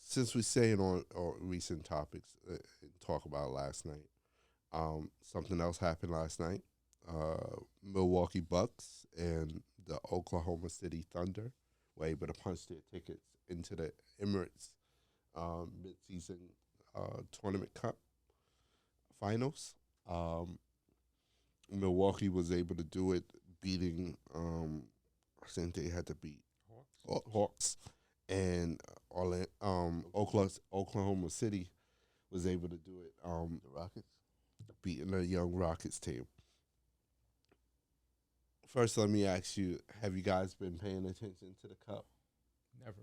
Since we're staying on recent topics, and talk about last night. Something else happened last night. Milwaukee Bucks and the Oklahoma City Thunder were able to punch their tickets into the Emirates midseason tournament cup finals. Um, Milwaukee was able to do it, beating. I think they had to beat Hawks, and Oklahoma City was able to do it, The Rockets. beating the young Rockets team. First, let me ask you: have you guys been paying attention to the cup? Never.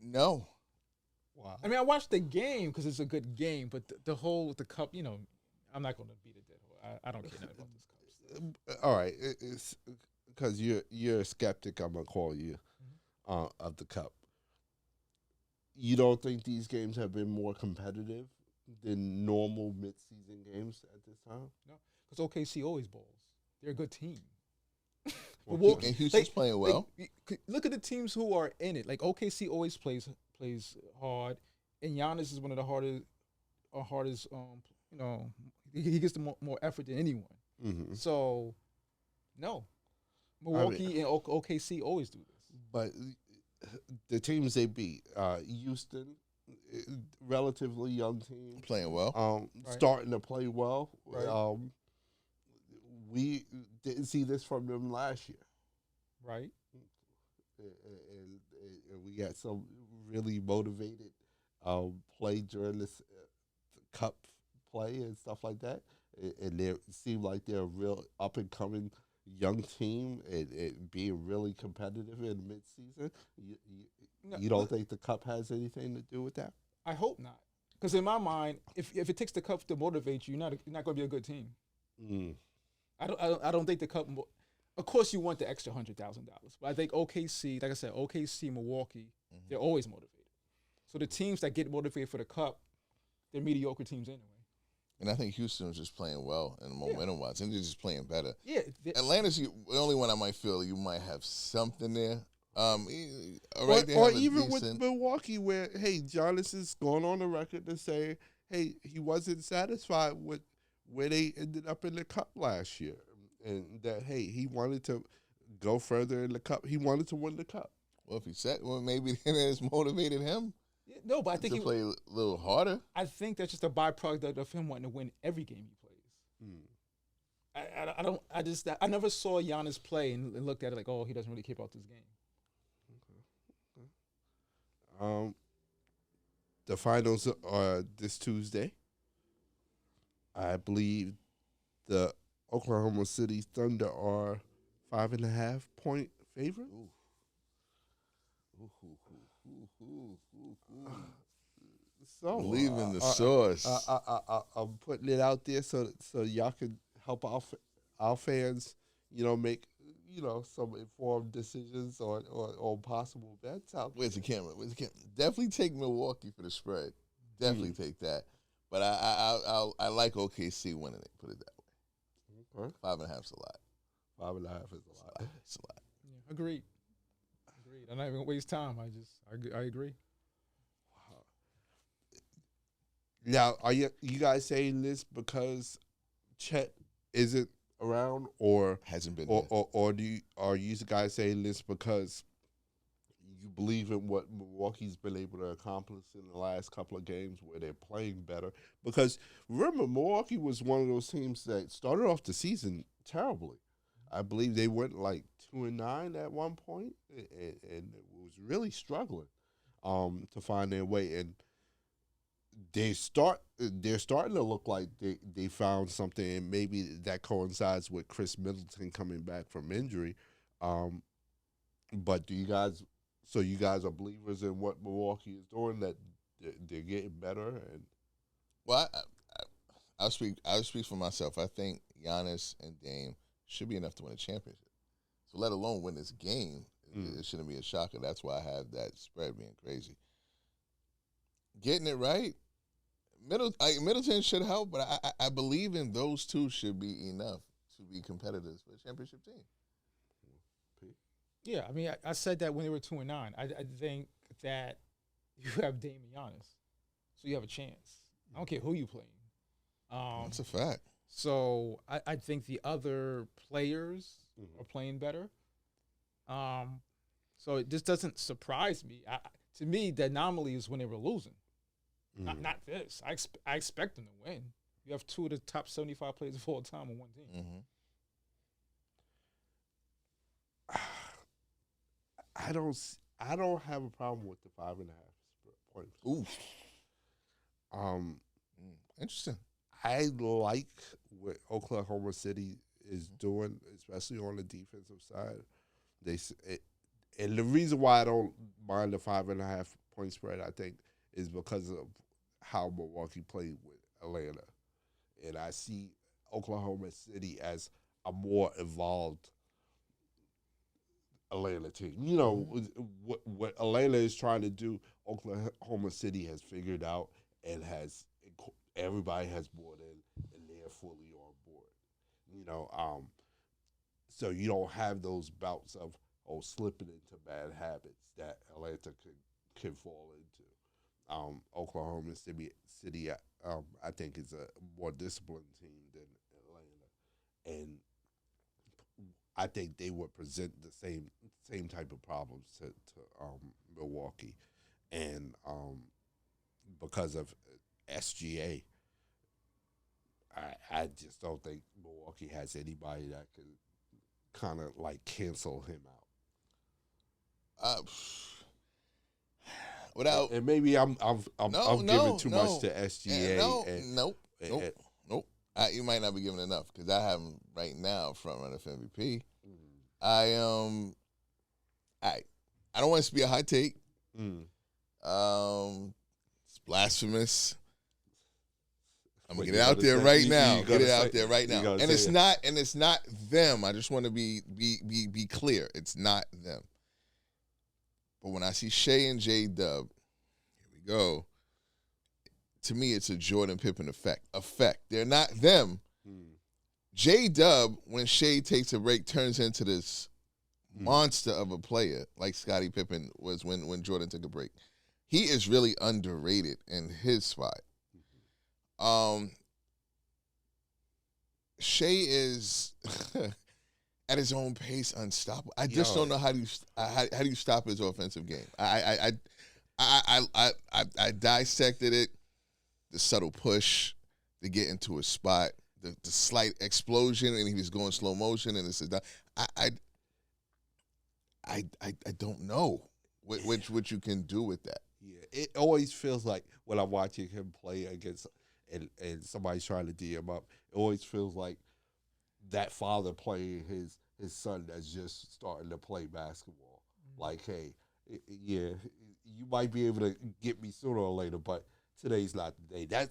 No. Wow. I mean, I watched the game because it's a good game, but the cup, I'm not going to beat a dead horse. I don't care nothing about this cup. All right, it's because you're a skeptic. I'm gonna call you of the cup. You don't think these games have been more competitive than normal midseason games at this time? No, because OKC always balls. They're a good team. Well, Milwaukee- And Houston's playing well. Look at the teams who are in it. Like OKC always plays hard, and Giannis is one of the hardest. He gets the more effort than anyone. Mm-hmm. So, no, Milwaukee and OKC always do this. But the teams they beat, Houston, uh, relatively young team, Playing well. Right. starting to play well. Right. We didn't see this from them last year, Right? and we got some really motivated play during this cup play and stuff like that. And they seem like they're a real up and coming young team and being really competitive in midseason. No, You don't think the cup has anything to do with that? I hope not. Because in my mind, if it takes the cup to motivate you, you're not going to be a good team. Mm. I don't think the cup. Of course, you want the extra $100,000, but I think OKC, like I said, OKC, Milwaukee, they're always motivated. So the teams that get motivated for the cup, they're mediocre teams anyway. And I think Houston was just playing well and momentum wise. And they're just playing better. Yeah, Atlanta's the only one I might feel you might have something there. All Or, right, they or have a even with decent- Milwaukee, where hey, Giannis is going on the record to say, hey, he wasn't satisfied with where they ended up in the cup last year, and that hey, he wanted to go further in the cup. He wanted to win the cup. Well, if he said, well, maybe then it's motivated him yeah, no, but I think to play a little harder. I think that's just a byproduct of him wanting to win every game he plays. I don't. I never saw Giannis play and looked at it like, oh, he doesn't really care about this game. The finals are this Tuesday. I believe the Oklahoma City Thunder are 5.5 point favorite. So Believe in the source. I'm putting it out there so y'all can help our fans, make some informed decisions on possible bets out. Where's the camera? Definitely take Milwaukee for the spread. Definitely take that. But I like OKC winning it. Put it that way. Okay. 5.5 is a lot. 5.5 is a lot. It's a lot. Yeah, agreed. I'm not even gonna waste time. I agree. Now, are you guys saying this because Chet isn't around, or Hasn't been or are you guys saying this because you believe in what Milwaukee's been able to accomplish in the last couple of games where they're playing better? Because remember, Milwaukee was one of those teams that started off the season terribly. I believe they went like 2-9 at one point, and was really struggling to find their way. And they're starting to look like they found something, and maybe that coincides with Chris Middleton coming back from injury. But you guys are believers in what Milwaukee is doing, that they're getting better? And Well, I'll speak for myself. I think Giannis and Dame should be enough to win a championship. So let alone win this game, it shouldn't be a shocker. That's why I have that spread being crazy. Getting it right, Middleton should help, but I believe in those two should be enough to be competitors for a championship team. Yeah, I mean, I said that when they were 2-9. I think that you have Dame and Giannis, so you have a chance. I don't care who you playing. That's a fact. So I think the other players are playing better. So it just doesn't surprise me. To me, the anomaly is when they were losing. Not this. I expect them to win. You have two of the top 75 players of all time on one team. I don't have a problem with the 5.5 points. Ooh. Interesting. I like what Oklahoma City is doing, especially on the defensive side. And the reason why I don't mind the 5.5 point spread, I think, is because of how Milwaukee played with Atlanta, and I see Oklahoma City as a more evolved Atlanta team. You know, what Atlanta is trying to do, Oklahoma City has figured out and everybody has bought in, and they're fully on board. You know, so you don't have those bouts of slipping into bad habits that Atlanta can fall into. Oklahoma City, I think, is a more disciplined team than Atlanta, and I think they would present the same type of problems to Milwaukee, and because of SGA, I just don't think Milwaukee has anybody that can kind of like cancel him out. Without, and maybe I'm giving too much to SGA. Nope. You might not be giving enough because I have him right now front runner for MVP. I don't want this to be a hot take. It's blasphemous. I'm gonna get it out there right now. Get it out there right now. And it's not them. I just want to be clear. It's not them. But when I see Shea and J-Dub, here we go. To me, it's a Jordan Pippen effect. They're not them. J-Dub, when Shea takes a break, turns into this monster of a player, like Scottie Pippen was when Jordan took a break. He is really underrated in his spot. Shea is at his own pace unstoppable. I just don't know how do you stop his offensive game. I dissected it. The subtle push to get into a spot, the slight explosion, and he was going slow motion, and I don't know what you can do with that. Yeah, it always feels like when I'm watching him play against and somebody's trying to D him up, it always feels like that father playing his son that's just starting to play basketball. Like, hey, yeah, you might be able to get me sooner or later, but today's not the day.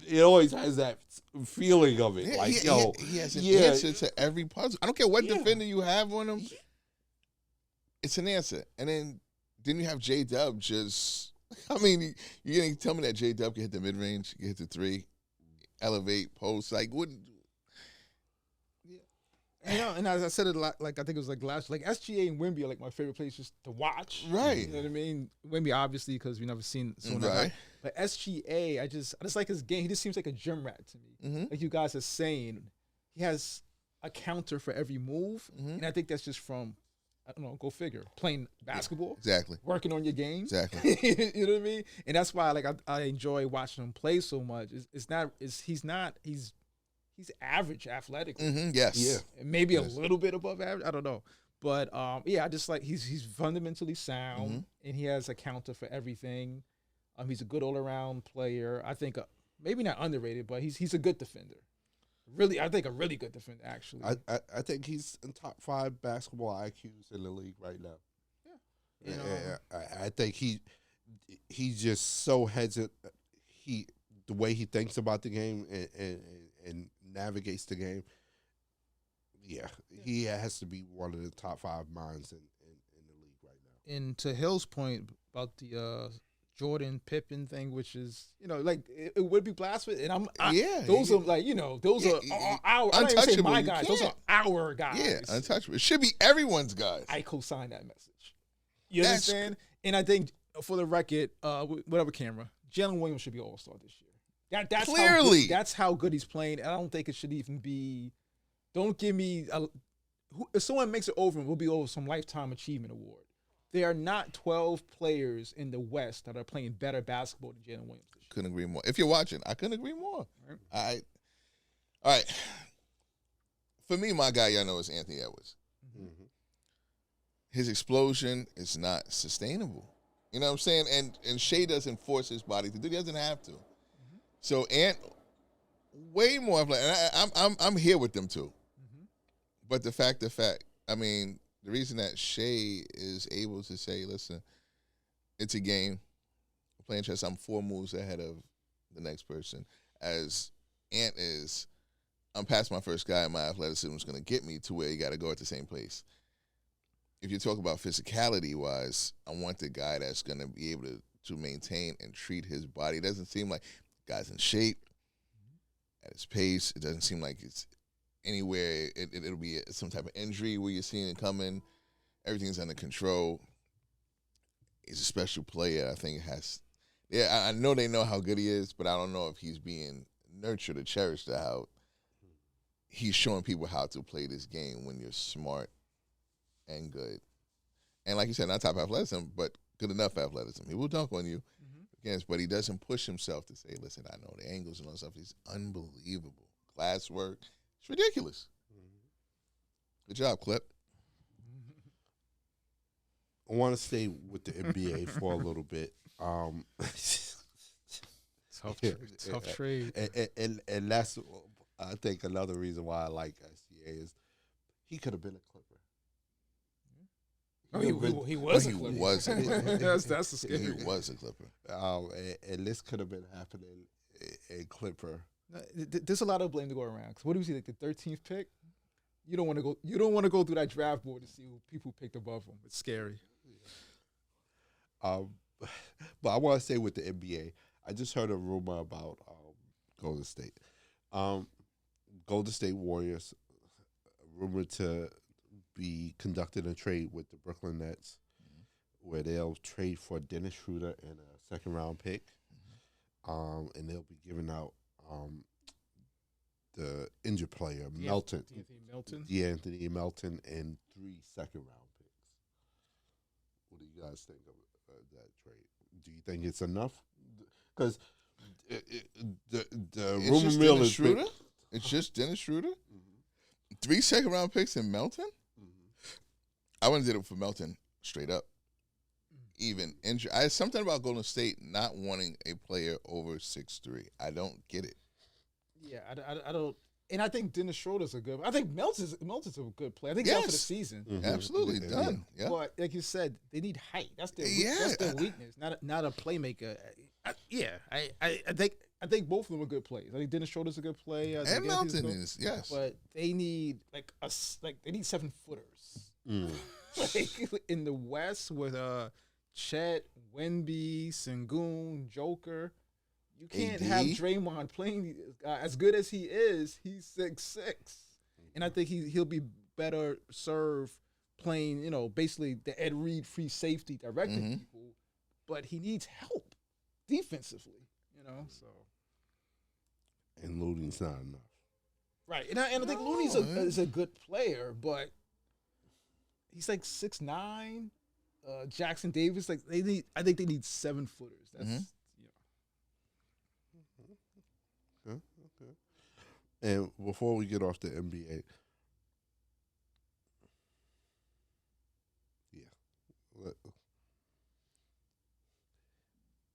It always has that feeling of it. Like, he has an answer to every puzzle. I don't care what defender you have on him. It's an answer. And then you have J-Dub just, I mean, you're going to tell me that J-Dub can hit the mid-range, can hit the three, elevate, post, like, what? You know, and as I said it, like I think it was like last, like SGA and Wemby are like my favorite places to watch. Right. You know what I mean? Wemby obviously because we've never seen someone right. like that. But SGA, I just like his game. He just seems like a gym rat to me. Like you guys are saying, he has a counter for every move, and I think that's just from, I don't know, go figure, playing basketball, Exactly, working on your game, exactly. You know what I mean? And that's why like I enjoy watching him play so much. He's average athletically. Yes. Yeah. Maybe a little bit above average. I don't know. But I just like he's fundamentally sound and he has a counter for everything. He's a good all around player. I think maybe not underrated, but he's a good defender. Really, I think a really good defender actually. I think he's in top 5 basketball IQs in the league right now. Yeah. I think he's just so hesitant. The way he thinks about the game and navigates the game, he has to be one of the top 5 minds in the league right now. And to Hill's point about the Jordan Pippen thing, which is like it would be blasphemous. And those are like those are our. I don't even say my guys. Those are our guys. Yeah, untouchable. It should be everyone's guys. I co-sign that message. You understand? And I think for the record, whatever camera, Jalen Williams should be All-Star this year. That's Clearly, that's how good he's playing. And I don't think it should even be. Don't give me if someone makes it over, it will be over some lifetime achievement award. There are not 12 players in the West that are playing better basketball than Jalen Williams. Couldn't agree more. If you're watching, I couldn't agree more. Right. All right. For me, my guy, y'all know, is Anthony Edwards. Mm-hmm. His explosion is not sustainable. You know what I'm saying? And Shea doesn't force his body to do it. He doesn't have to. Mm-hmm. So Ant, way more. And I'm here with them too. Mm-hmm. But the fact, I mean, the reason that Shea is able to say, listen, it's a game. I'm playing chess. I'm 4 moves ahead of the next person. As Ant is, I'm past my first guy, and my athleticism is going to get me to where you got to go at the same place. If you talk about physicality-wise, I want the guy that's going to be able to maintain and treat his body. It doesn't seem like the guy's in shape, at his pace. It doesn't seem like it's anywhere. It'll be some type of injury where you're seeing it coming. Everything's under control. He's a special player. I think I know they know how good he is, but I don't know if he's being nurtured or cherished to how he's showing people how to play this game when you're smart and good. And like you said, not top athleticism, but good enough athleticism. He will dunk on you, but he doesn't push himself to say, listen, I know the angles and all that stuff. He's unbelievable. Class work. It's ridiculous. Good job, Clip. I want to stay with the NBA for a little bit. Tough trade. And that's, I think, another reason why I like SGA is he could have been a Clipper. He was a Clipper. He was a Clipper. That's the scary. He was a Clipper. And this could have been happening in Clipper. There's a lot of blame to go around. Cause what do we see, like the 13th pick? You don't want to go. You don't want to go through that draft board to see who people picked above him. It's scary. But I want to say with the NBA, I just heard a rumor about Golden State. Golden State Warriors rumored to be conducting a trade with the Brooklyn Nets, where they'll trade for Dennis Schroeder and a second-round pick, and they'll be giving out the injured player, Melton. D'Anthony Melton, and 3 second-round picks. What do you guys think of that trade? Do you think it's enough? Because the rumor mill is Schroeder. It's just Dennis Schroeder. 3 second-round picks in Melton. I wouldn't did it for Melton straight up. Even injury. Something about Golden State not wanting a player over 6'3". I don't get it. Yeah, I don't. And I think Dennis Schroeder's a good. I think Melton's a good player. I think he's out for the season. Absolutely done. Yeah. But like you said, they need height. That's their weakness. Not a playmaker. I think both of them are good players. I think Dennis Schroeder's a good player. And Melton is, yes. But they need they need 7-footers. Like in the West with Chet, Wemby, Sengun, Joker. You can't have Draymond playing as good as he is. He's 6'6", and I think he'll be better served playing. Basically the Ed Reed free safety directing people, but he needs help defensively. So. And Looney's not enough, right? And I think Looney's is a good player, but he's like 6'9". Jackson Davis, I think they need 7-footers. That's. Okay. And before we get off the NBA,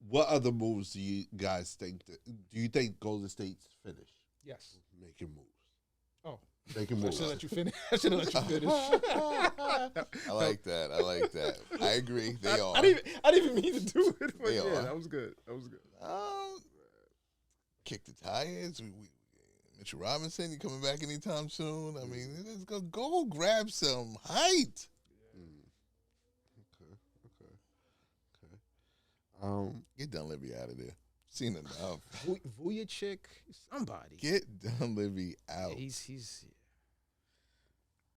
what other moves do you guys think? Do you think Golden State's finished? Yes. Making moves. Oh. Making moves. I should let you finish. I like that. I agree. They are. I didn't even mean to do it. But they are. That was good. Kick the tires. Mitchell Robinson, you coming back anytime soon? I mean, let's go grab some height. Get Dunleavy out of there. Seen enough. Vujicic, somebody. Get Dunleavy out. Yeah, he's